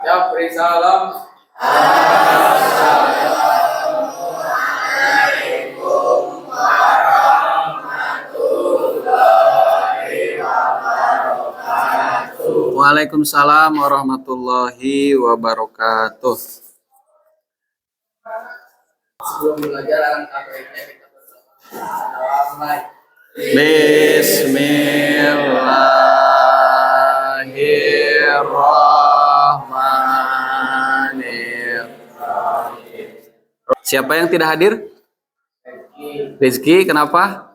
Ya, beri salam. Waalaikumsalam warahmatullahi wabarakatuh. Sebelum belajar alangkah baiknya kita berdoa. Bismillahirrahmanirrahim. Siapa yang tidak hadir? Rizky, kenapa?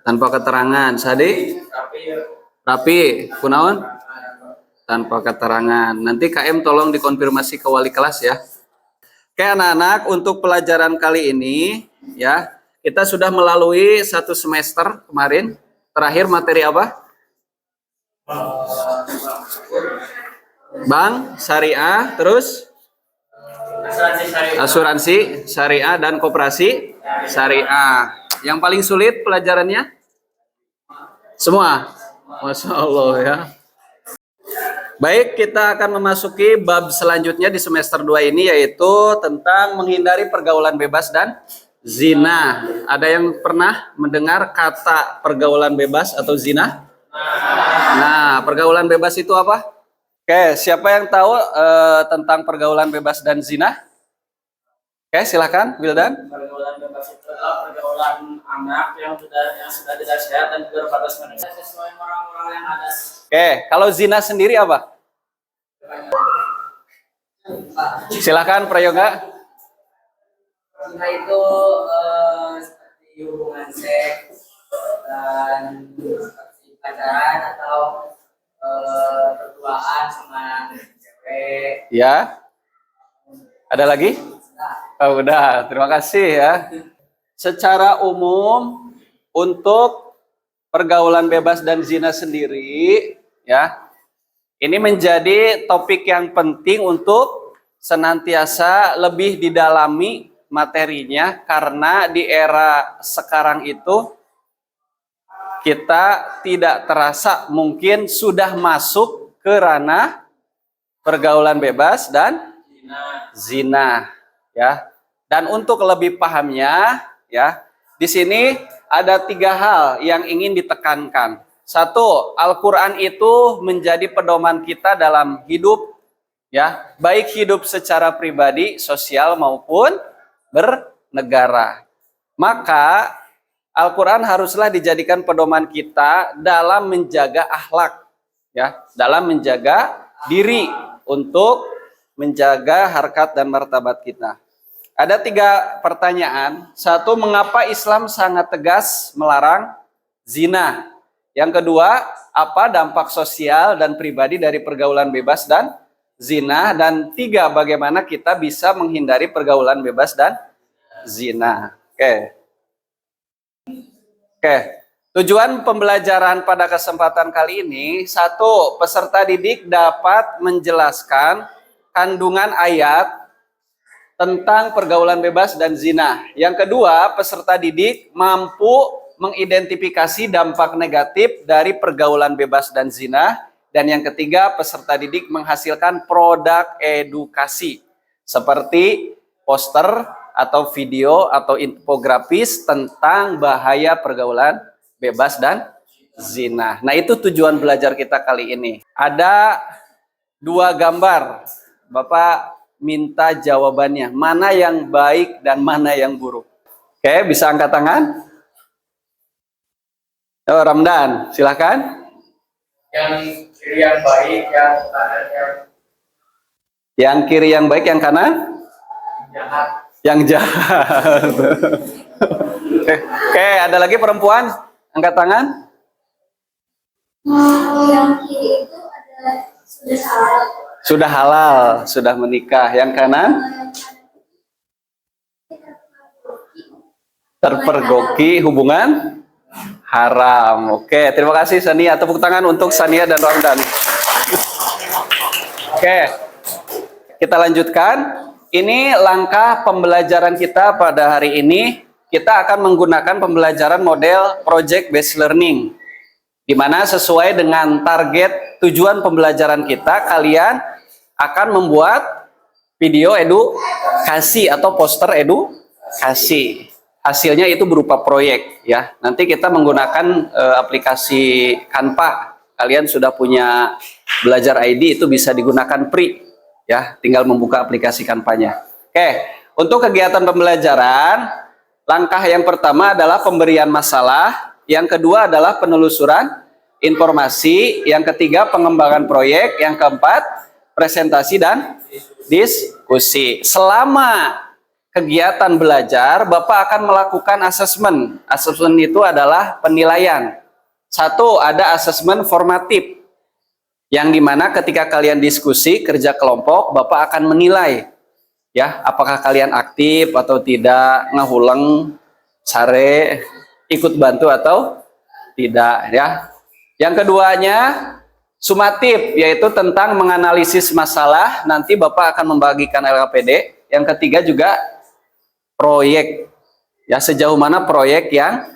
Tanpa keterangan. Sadi? Rapi. Kunaon? Tanpa keterangan. Nanti KM tolong dikonfirmasi ke wali kelas ya. Oke anak-anak, untuk pelajaran kali ini ya, kita sudah melalui satu semester kemarin. Terakhir materi apa? Bank, syariah, terus asuransi, syariah, dan koperasi syariah. Yang paling sulit pelajarannya? Semua? Masya Allah ya. Baik, kita akan memasuki bab selanjutnya di semester 2 ini, yaitu tentang menghindari pergaulan bebas dan zina. Ada yang pernah mendengar kata pergaulan bebas atau zina? Nah, pergaulan bebas itu apa? Oke, siapa yang tahu tentang pergaulan bebas dan zina? Oke, silakan, Wildan. Pergaulan bebas itu adalah pergaulan anak yang sudah tidak sehat dan berbatas manusia sesuai orang-orang yang ada. Oke, kalau zina sendiri apa? Silakan Prayoga. Zina itu seperti hubungan seks dan seperti pacaran atau berduaan sama cewek. Ya. Ada lagi? Oh, udah, terima kasih ya. Secara umum untuk pergaulan bebas dan zina sendiri ya, ini menjadi topik yang penting untuk senantiasa lebih didalami materinya, karena di era sekarang itu kita tidak terasa mungkin sudah masuk ke ranah pergaulan bebas dan zina ya. Dan untuk lebih pahamnya ya, di sini ada 3 hal yang ingin ditekankan. Satu, Al-Quran itu menjadi pedoman kita dalam hidup ya, baik hidup secara pribadi, sosial maupun bernegara. Maka Al-Quran haruslah dijadikan pedoman kita dalam menjaga akhlak ya, dalam menjaga diri untuk menjaga harkat dan martabat kita. Ada 3 pertanyaan. Satu, mengapa Islam sangat tegas melarang zina? Yang kedua, apa dampak sosial dan pribadi dari pergaulan bebas dan zina? Dan 3, bagaimana kita bisa menghindari pergaulan bebas dan zina? Oke. Tujuan pembelajaran pada kesempatan kali ini, 1, peserta didik dapat menjelaskan kandungan ayat tentang pergaulan bebas dan zina. Yang kedua, peserta didik mampu mengidentifikasi dampak negatif dari pergaulan bebas dan zina. Dan yang ketiga, peserta didik menghasilkan produk edukasi seperti poster atau video atau infografis tentang bahaya pergaulan bebas dan zina. Nah, itu tujuan belajar kita kali ini. Ada 2 gambar. Bapak minta jawabannya, mana yang baik dan mana yang buruk. Oke, bisa angkat tangan? Oh, Ramdan, silakan. Yang kiri yang baik, yang kanan yang kiri yang baik, yang kanan jahat. yang jahat. Oke, ada lagi perempuan? Angkat tangan. Yang kiri itu adalah sudah halal. Sudah halal, sudah menikah. Yang kanan? Terpergoki hubungan haram. Oke, terima kasih Sania. Tepuk tangan untuk Sania dan Ramdan. Oke, kita lanjutkan. Ini langkah pembelajaran kita pada hari ini. Kita akan menggunakan pembelajaran model project based learning. di mana sesuai dengan target tujuan pembelajaran kita, kalian akan membuat video edukasi atau poster edukasi. Hasilnya itu berupa proyek ya. Nanti kita menggunakan aplikasi Canva. Kalian sudah punya Belajar ID, itu bisa digunakan free ya. Tinggal membuka aplikasi Canva-nya. Oke, untuk kegiatan pembelajaran, langkah yang pertama adalah pemberian masalah, yang kedua adalah penelusuran informasi, yang ketiga pengembangan proyek, yang keempat presentasi dan diskusi. Selama kegiatan belajar, Bapak akan melakukan asesmen. Asesmen itu adalah penilaian. Satu, ada asesmen formatif, yang dimana ketika kalian diskusi, kerja kelompok, Bapak akan menilai ya, apakah kalian aktif atau tidak, ngahuleng, sare, ikut bantu atau tidak ya. Yang keduanya sumatif, yaitu tentang menganalisis masalah, nanti Bapak akan membagikan LKPD. Yang ketiga juga proyek, ya, sejauh mana proyek yang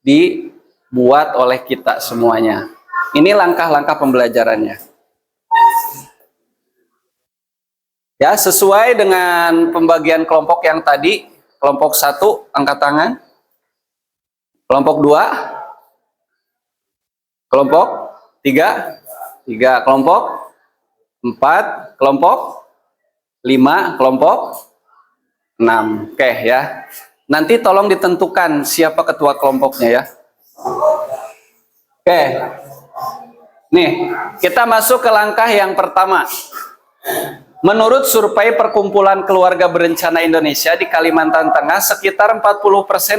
dibuat oleh kita semuanya. Ini langkah-langkah pembelajarannya. Ya, sesuai dengan pembagian kelompok yang tadi, kelompok 1 angkat tangan, kelompok 2, kelompok 3, kelompok 4, kelompok 5, kelompok 6. Oke ya. Nanti tolong ditentukan siapa ketua kelompoknya ya. Oke. Nih, kita masuk ke langkah yang pertama. Menurut survei Perkumpulan Keluarga Berencana Indonesia di Kalimantan Tengah, sekitar 40%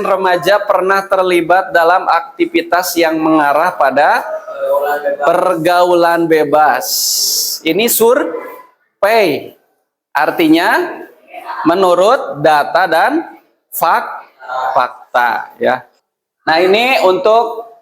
remaja pernah terlibat dalam aktivitas yang mengarah pada pergaulan bebas. Ini survei, artinya menurut data dan fakta ya. Nah, ini untuk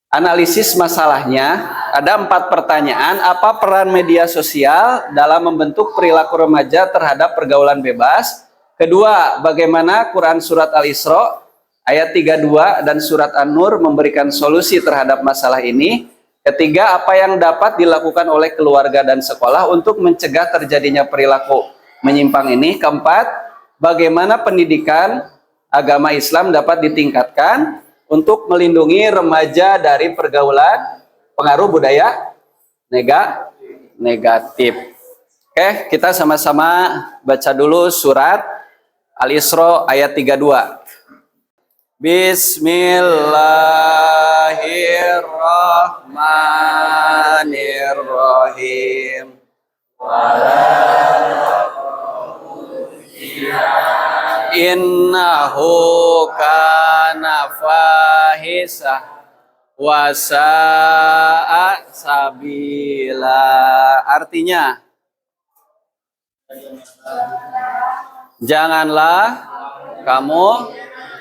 analisis masalahnya. Ada 4 pertanyaan. Apa peran media sosial dalam membentuk perilaku remaja terhadap pergaulan bebas? Kedua, bagaimana Quran Surat Al-Isra ayat 32 dan Surat An-Nur memberikan solusi terhadap masalah ini? Ketiga, apa yang dapat dilakukan oleh keluarga dan sekolah untuk mencegah terjadinya perilaku menyimpang ini? Keempat, bagaimana pendidikan agama Islam dapat ditingkatkan untuk melindungi remaja dari pergaulan pengaruh budaya negatif. Oke, kita sama-sama baca dulu surat Al-Isra ayat 32. Bismillahirrahmanirrahim. Innahu kana fahisah wa sa'a sabila. Artinya, janganlah kamu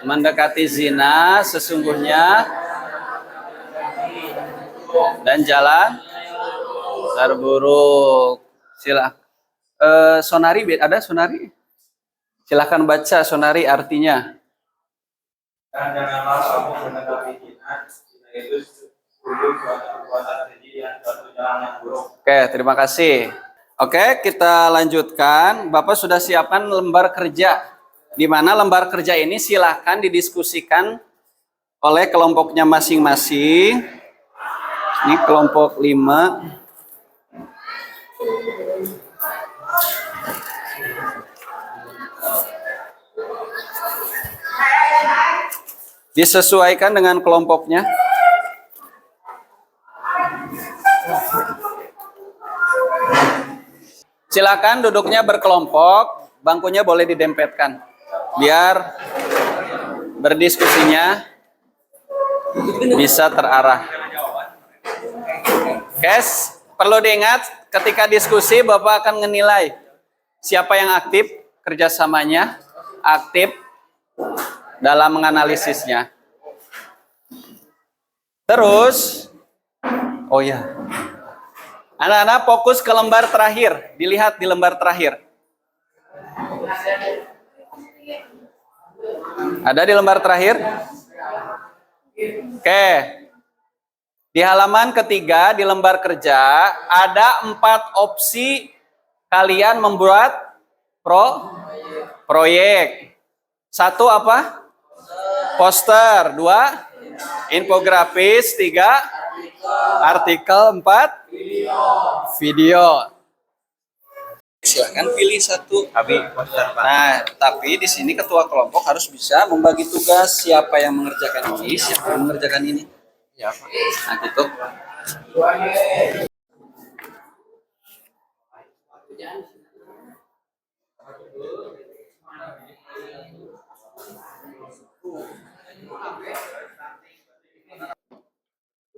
mendekati zina, sesungguhnya dan jalan terburuk. Sonari, ada Sonari? Silahkan baca Sonari artinya. Dan janganlah kamu mendekati zina, zina itu duduk suatu perbuatan keji dan suatu jalan yang buruk. Oke, terima kasih. Oke, kita lanjutkan. Bapak sudah siapkan lembar kerja. Di mana lembar kerja ini silahkan didiskusikan oleh kelompoknya masing-masing. Ini kelompok 5. Disesuaikan dengan kelompoknya. Silakan duduknya berkelompok, bangkunya boleh didempetkan, biar berdiskusinya bisa terarah. Guys, perlu diingat ketika diskusi Bapak akan menilai siapa yang aktif kerjasamanya, aktif dalam menganalisisnya. Terus, oh ya, anak-anak fokus ke lembar terakhir. Dilihat di lembar terakhir. Ada di lembar terakhir? Oke. Di halaman ketiga di lembar kerja ada 4 opsi kalian membuat proyek. 1 apa? Poster. 2 infografis. 3 artikel. 4 video. Silakan pilih 1. Nah, tapi di sini ketua kelompok harus bisa membagi tugas, siapa yang mengerjakan ini, siapa yang mengerjakan ini. Ya, nah gitu.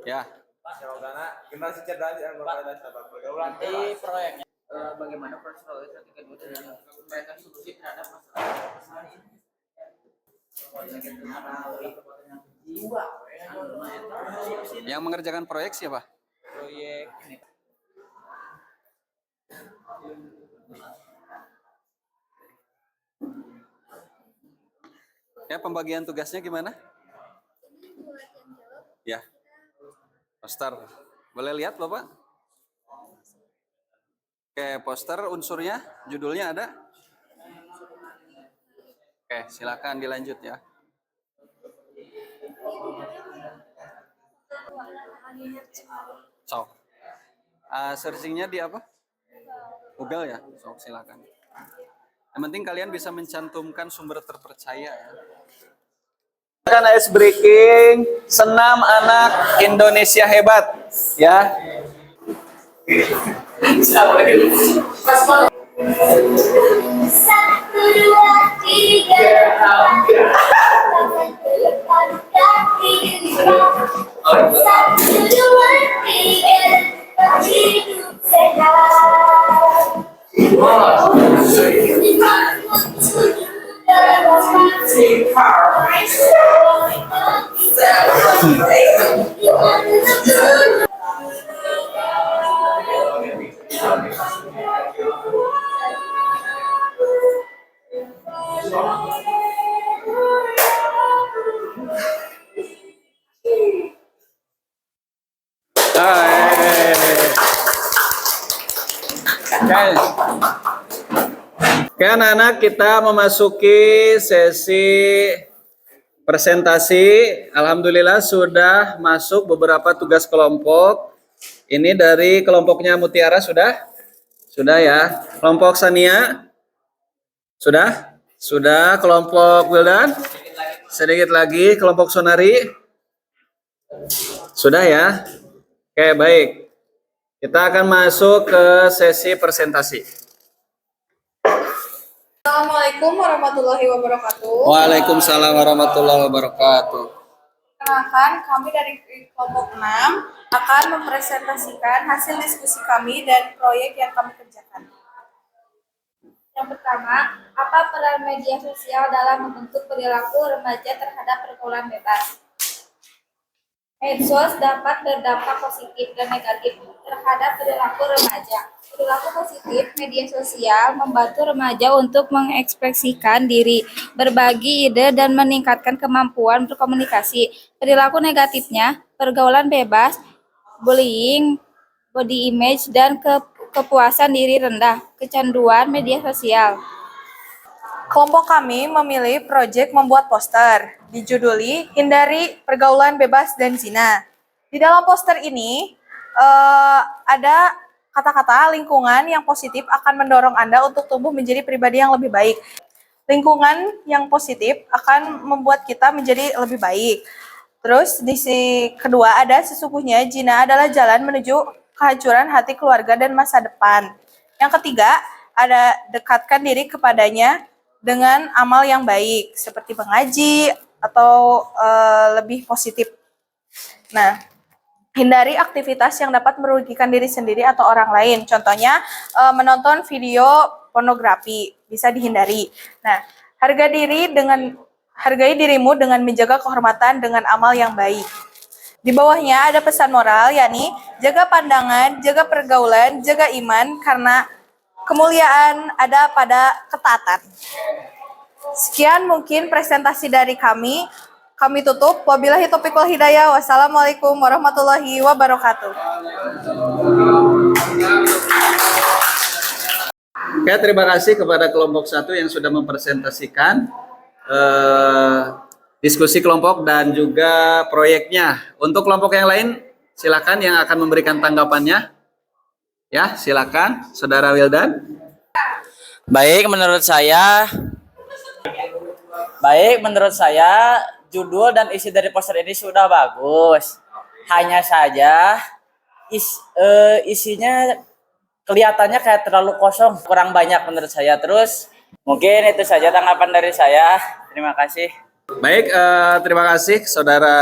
Ya. Generasi cerdas yang berkualitas dapat pergaulan Nanti proyeknya bagaimana proses ketika kedua dan memberikan solusi terhadap masalah ini. Yang mengerjakan proyek siapa? Proyek ini. Ya, pembagian tugasnya gimana? Ya. Poster. Boleh lihat, Bapak? Oke, poster unsurnya, judulnya ada? Oke, silakan dilanjut ya. So, searchingnya di apa? Google ya. So, silakan. Yang penting kalian bisa mencantumkan sumber terpercaya ya. Kan ice breaking, senam anak Indonesia hebat ya. Satu, dua, tiga. Satu, dua, tiga. Hidup sehat. Oke anak-anak, kita memasuki sesi presentasi. Alhamdulillah sudah masuk beberapa tugas kelompok. Ini dari kelompoknya Mutiara sudah? Sudah ya. Kelompok Sania? Sudah? Sudah. Kelompok Wildan? Sedikit lagi. Kelompok Sonari? Sudah ya. Oke, baik. Kita akan masuk ke sesi presentasi. Assalamualaikum warahmatullahi wabarakatuh. Waalaikumsalam warahmatullahi wabarakatuh. Perkenalkan, kami dari kelompok 6 akan mempresentasikan hasil diskusi kami dan proyek yang kami kerjakan. Yang pertama, apa peran media sosial dalam membentuk perilaku remaja terhadap pergaulan bebas? Medsos dapat berdampak positif dan negatif terhadap perilaku remaja. Perilaku positif media sosial membantu remaja untuk mengekspresikan diri, berbagi ide, dan meningkatkan kemampuan berkomunikasi. Perilaku negatifnya, pergaulan bebas, bullying, body image, dan kepuasan diri rendah, kecanduan media sosial. Kelompok kami memilih proyek membuat poster, dijuduli Hindari Pergaulan Bebas dan Zina. Di dalam poster ini ada kata-kata lingkungan yang positif akan mendorong Anda untuk tumbuh menjadi pribadi yang lebih baik. Lingkungan yang positif akan membuat kita menjadi lebih baik. Terus di sisi kedua ada sesungguhnya zina adalah jalan menuju kehancuran hati keluarga dan masa depan. Yang ketiga ada dekatkan diri kepadanya dengan amal yang baik seperti mengaji atau lebih positif. Nah, hindari aktivitas yang dapat merugikan diri sendiri atau orang lain. Contohnya menonton video pornografi bisa dihindari. Nah, hargai dirimu dengan menjaga kehormatan dengan amal yang baik. Di bawahnya ada pesan moral, yakni jaga pandangan, jaga pergaulan, jaga iman, karena kemuliaan ada pada ketaatan. Sekian mungkin presentasi dari kami. kami tutup. Wabillahi taufiq wal hidayah. Wassalamualaikum warahmatullahi wabarakatuh. Oke, terima kasih kepada kelompok 1 yang sudah mempresentasikan diskusi kelompok dan juga proyeknya. Untuk kelompok yang lain, silakan yang akan memberikan tanggapannya. Ya, silakan, Saudara Wildan. Baik, menurut saya judul dan isi dari poster ini sudah bagus. Hanya saja isinya kelihatannya kayak terlalu kosong, kurang banyak menurut saya. Terus mungkin itu saja tanggapan dari saya. Terima kasih. Baik, terima kasih Saudara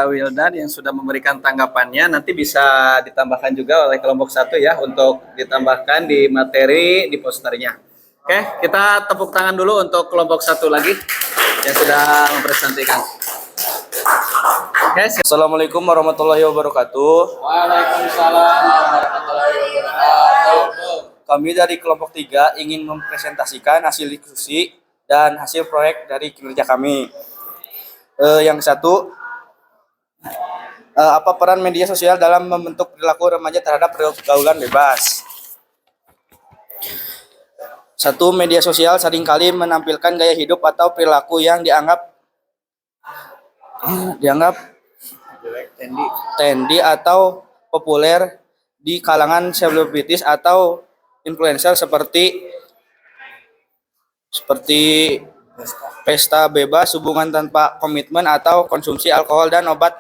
Wildan yang sudah memberikan tanggapannya. Nanti bisa ditambahkan juga oleh kelompok 1 ya untuk ditambahkan di materi di posternya. Oke, kita tepuk tangan dulu untuk kelompok 1 lagi yang sudah mempresentasikan. Oke, Assalamualaikum warahmatullahi wabarakatuh. Waalaikumsalam warahmatullahi wabarakatuh. Kami dari kelompok 3 ingin mempresentasikan hasil diskusi dan hasil proyek dari kinerja kami. Yang satu, apa peran media sosial dalam membentuk perilaku remaja terhadap pergaulan bebas? Satu, media sosial seringkali menampilkan gaya hidup atau perilaku yang dianggap trendy atau populer di kalangan selebritis atau influencer seperti pesta bebas, hubungan tanpa komitmen, atau konsumsi alkohol dan obat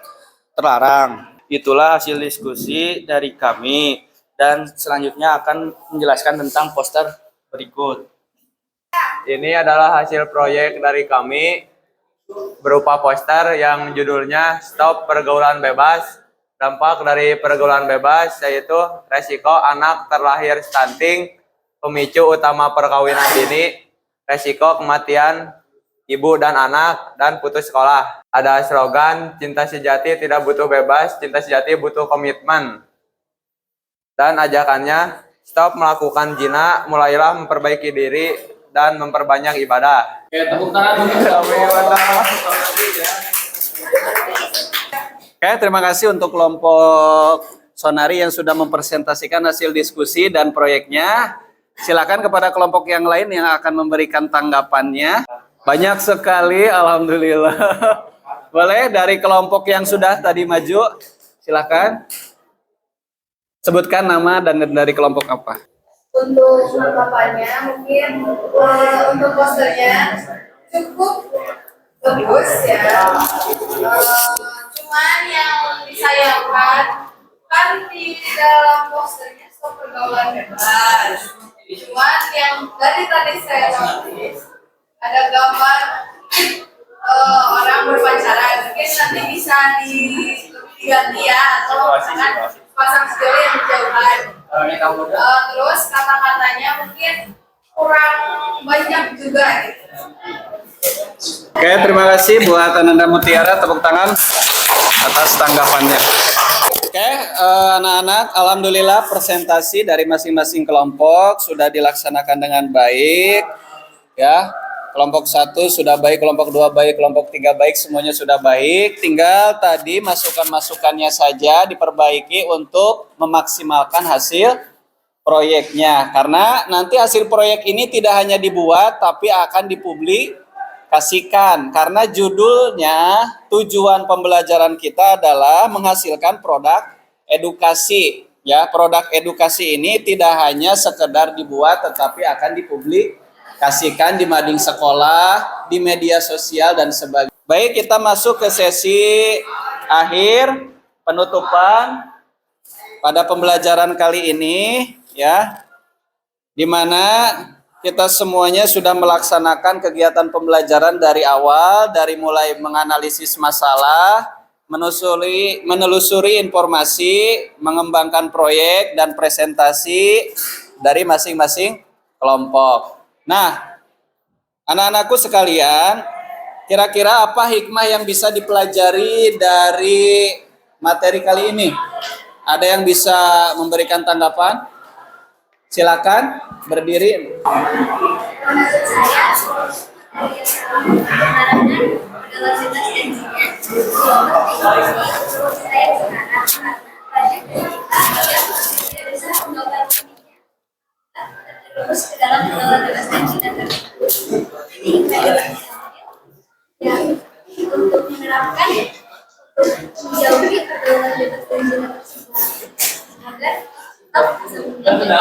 terlarang. Itulah hasil diskusi dari kami, dan selanjutnya akan menjelaskan tentang poster berikut. Ini adalah hasil proyek dari kami berupa poster yang judulnya Stop Pergaulan Bebas. Dampak dari pergaulan bebas yaitu resiko anak terlahir stunting, pemicu utama perkawinan dini, resiko kematian ibu dan anak, dan putus sekolah. Ada slogan cinta sejati tidak butuh bebas, cinta sejati butuh komitmen. Dan ajakannya stop melakukan zina, mulailah memperbaiki diri dan memperbanyak ibadah. Oke, tepuk tangan untuk Oke, terima kasih untuk kelompok Sonari yang sudah mempresentasikan hasil diskusi dan proyeknya. Silakan kepada kelompok yang lain yang akan memberikan tanggapannya. Banyak sekali, alhamdulillah. Boleh dari kelompok yang sudah tadi maju, silakan. Sebutkan nama dan dari kelompok apa. Untuk tanggapannya mungkin untuk posternya cukup bagus ya. Cuman yang disayangkan kan di dalam posternya stop pergaulan bebas. Cuman yang dari tadi saya notice ada gambar orang berpacaran. Mungkin nanti bisa diganti ya, atau misalkan pasang spidol yang jauhan. Terus kata-katanya mungkin kurang banyak juga gitu. Oke, terima kasih buat Ananda Mutiara, tepuk tangan atas tanggapannya. Oke, anak-anak, alhamdulillah presentasi dari masing-masing kelompok sudah dilaksanakan dengan baik. Ya, kelompok 1 sudah baik, kelompok 2 baik, kelompok 3 baik, semuanya sudah baik. Tinggal tadi masukan-masukannya saja diperbaiki untuk memaksimalkan hasil proyeknya. Karena nanti hasil proyek ini tidak hanya dibuat, tapi akan dipublikasikan. Karena judulnya, tujuan pembelajaran kita adalah menghasilkan produk edukasi. Ya, produk edukasi ini tidak hanya sekedar dibuat, tetapi akan dipublikasikan di mading sekolah, di media sosial, dan sebagainya. Baik, kita masuk ke sesi akhir penutupan pada pembelajaran kali ini, ya, di mana kita semuanya sudah melaksanakan kegiatan pembelajaran dari awal, dari mulai menganalisis masalah, menelusuri informasi, mengembangkan proyek dan presentasi dari masing-masing kelompok. Nah, anak-anakku sekalian, kira-kira apa hikmah yang bisa dipelajari dari materi kali ini? Ada yang bisa memberikan tanggapan? Silakan berdiri. Menurut saya, terus ke dalam bebas dan zina tersebut. Ini ya, untuk menerapkan untuk menjauhi pergaulan bebas dan zina tersebut agar tetap bisa menjaga.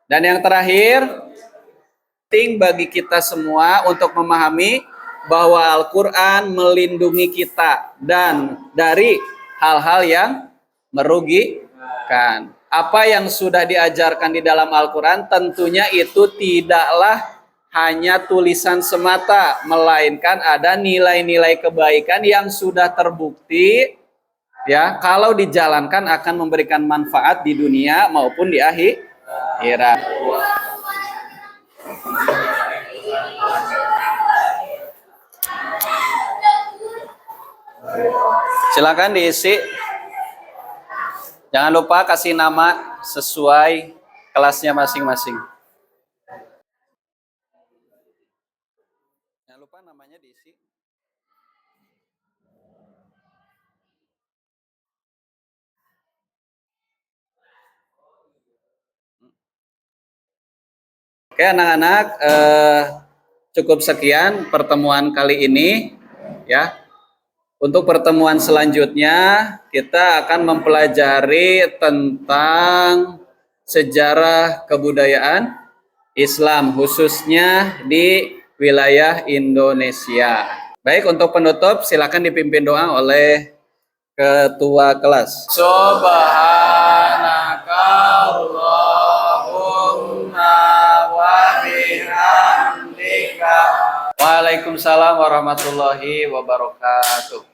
Dan yang terakhir, penting bagi kita semua untuk memahami bahwa Al-Quran melindungi kita dan dari hal-hal yang merugikan. Apa yang sudah diajarkan di dalam Al-Quran tentunya itu tidaklah hanya tulisan semata, melainkan ada nilai-nilai kebaikan yang sudah terbukti, ya, kalau dijalankan akan memberikan manfaat di dunia maupun di akhirat. Silakan diisi. Jangan lupa kasih nama sesuai kelasnya masing-masing. Jangan lupa namanya diisi. Oke anak-anak, cukup sekian pertemuan kali ini, ya. Untuk pertemuan selanjutnya kita akan mempelajari tentang sejarah kebudayaan Islam khususnya di wilayah Indonesia. Baik, untuk penutup silakan dipimpin doa oleh ketua kelas. Subhanaka Allahumma wa bihamdika. Waalaikumsalam warahmatullahi wabarakatuh.